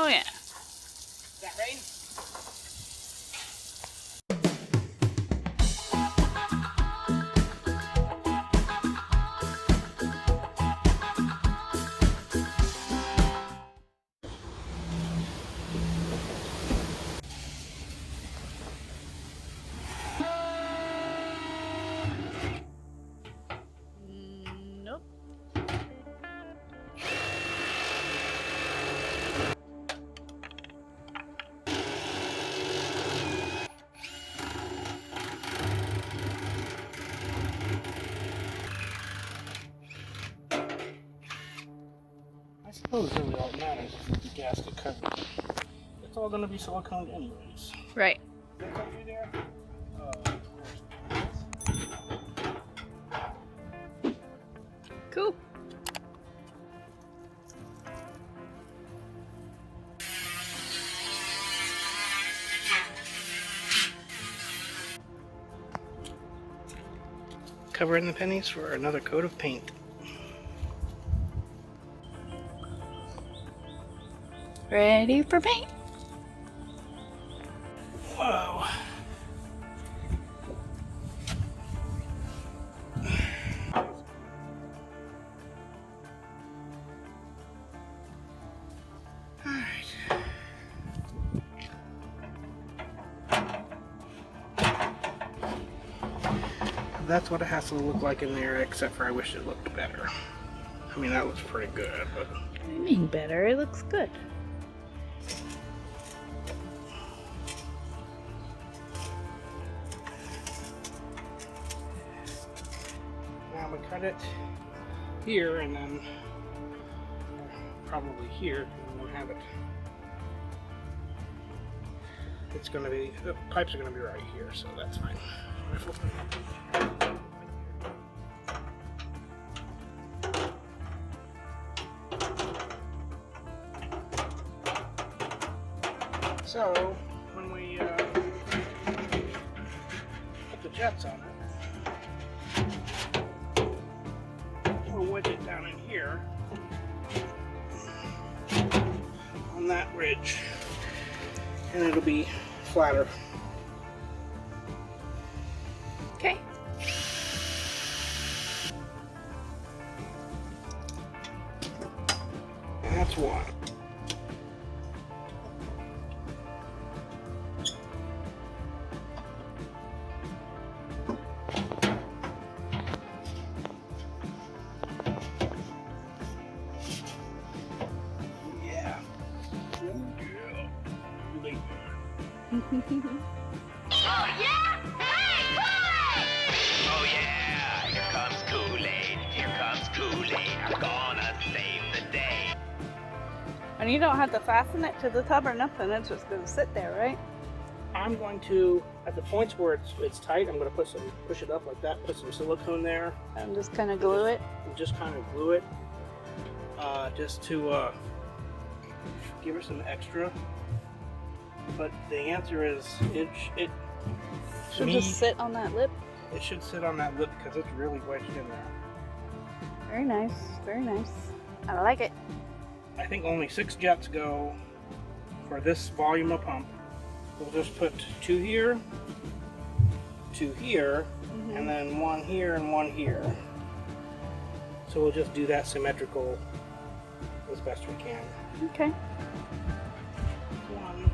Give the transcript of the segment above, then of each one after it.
Oh yeah. Is that rain? Nope. I suppose really all that matters is the gasket cover. It's all going to be silicone anyways. Right. What's up through there? Cool. Covering the pennies for another coat of paint. Ready for paint. Whoa. That's what it has to look like in there, except for I wish it looked better. I mean, that looks pretty good, but... I mean better, it looks good. Now we cut it here, and then probably here, and we'll have it. It's gonna be, the pipes are gonna be right here, so that's fine. So, when we put the jets on it, we'll wedge it down in here on that ridge, and it'll be flatter. Okay. And that's one. Yeah. Oh yeah! Hey, Kool-Aid! Oh yeah! Here comes Kool-Aid. Here comes Kool-Aid. I'm gonna save the day. And you don't have to fasten it to the tub or nothing, it's just gonna sit there, right? I'm going to, at the points where it's tight, I'm going to push it up like that, put some silicone there. And just kind of glue it. And just kind of glue it, just to give her some extra. But the answer is, it Should just sit on that lip. It should sit on that lip because it's really wedged in there. Very nice, very nice. I like it. I think only 6 jets go for this volume of pump. We'll just put 2 here, 2 here, and then 1 here and 1 here. So we'll just do that symmetrical as best we can. Okay. One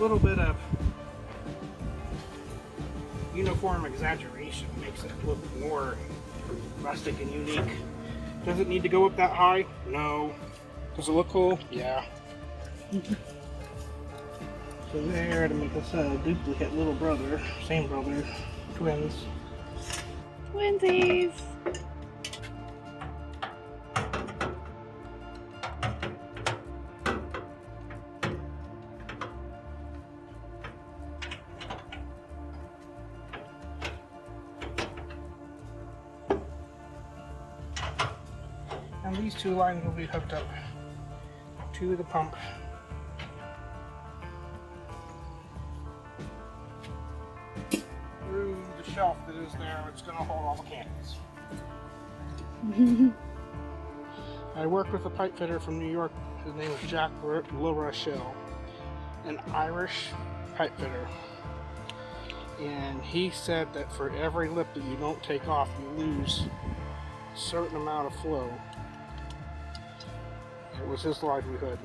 little bit of uniform exaggeration makes it look more rustic and unique. Does it need to go up that high? No. Does it look cool? Yeah. So there, to make us a duplicate little brother, same brother, twins. Twinsies! And these 2 lines will be hooked up to the pump. Through the shelf that is there, it's going to hold all the cans. I worked with a pipe fitter from New York His name is Jack LaRochelle, an Irish pipe fitter. And he said that for every lip that you don't take off, you lose a certain amount of flow. It was his livelihood.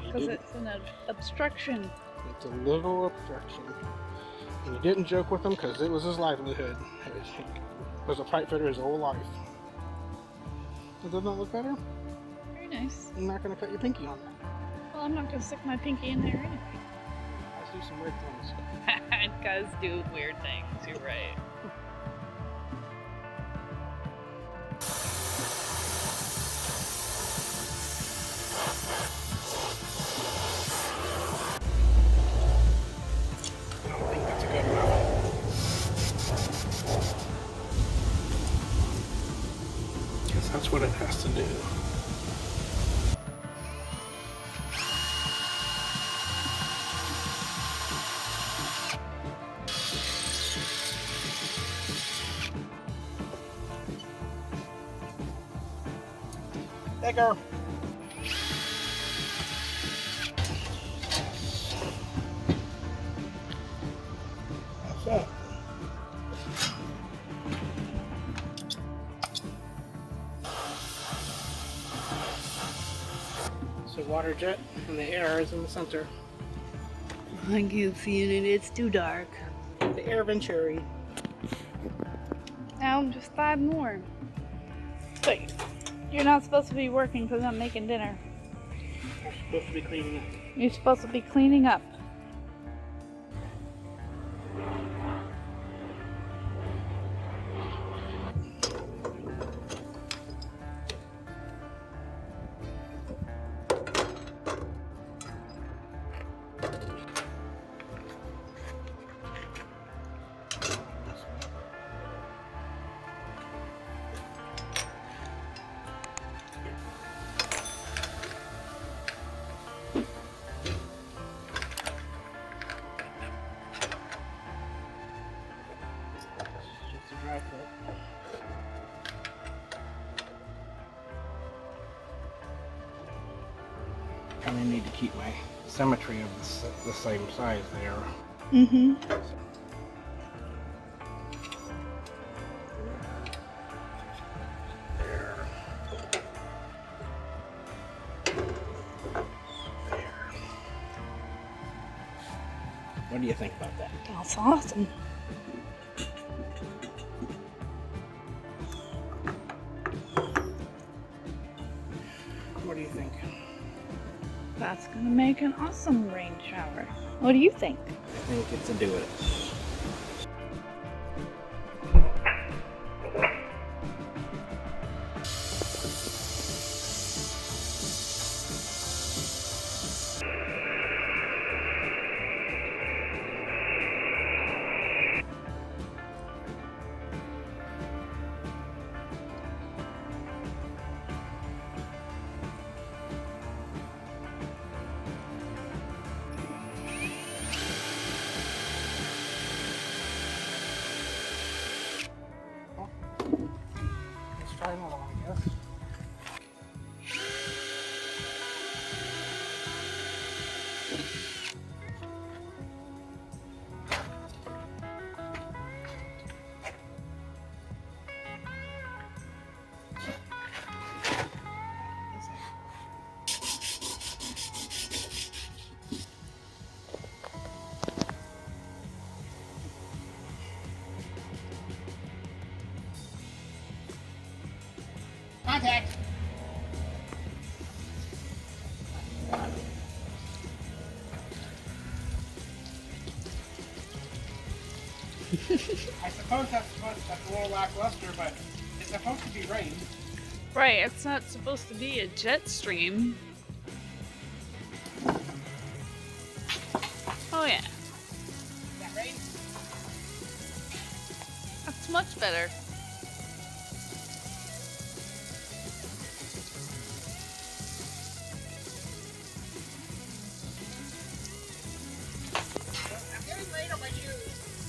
Because it's an obstruction. It's a little obstruction. And he didn't joke with him because it was his livelihood. He was a pipe fitter his whole life. Doesn't that look better? Very nice. I'm not going to cut your pinky on that. Well, I'm not going to stick my pinky in there anyway. I see some weird things. Guys do weird things, you're right. I think that's a good amount. Because that's what it has to do. Bigger. That's it. So water jet and the air is in the center. I keep seeing it, it's too dark. The air venturi. Now, just 5 more. But you're not supposed to be working because I'm making dinner. You're supposed to be cleaning up. You're supposed to be cleaning up. Just a dry fit. Kind of need to keep my symmetry of the same size there. Mm-hmm. There. What do you think about that? That's awesome. What do you think? That's gonna make an awesome rain shower. What do you think? I think it's a do it. Let's try another one, I guess. Contact! I suppose that's a little lackluster, but it's supposed to be rain. Right, it's not supposed to be a jet stream. Oh yeah, Is that rain? that's much better. I'm getting rain on my shoes.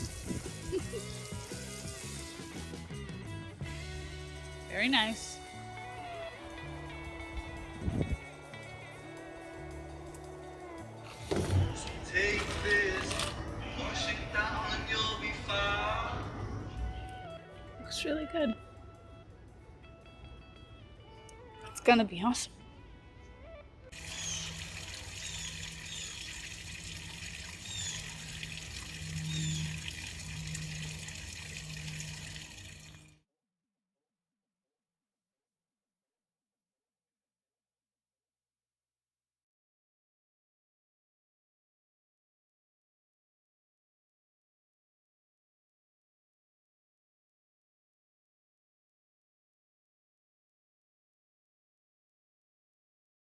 Very nice. Take this, wash it down and you'll be fine. Looks really good. It's gonna be awesome.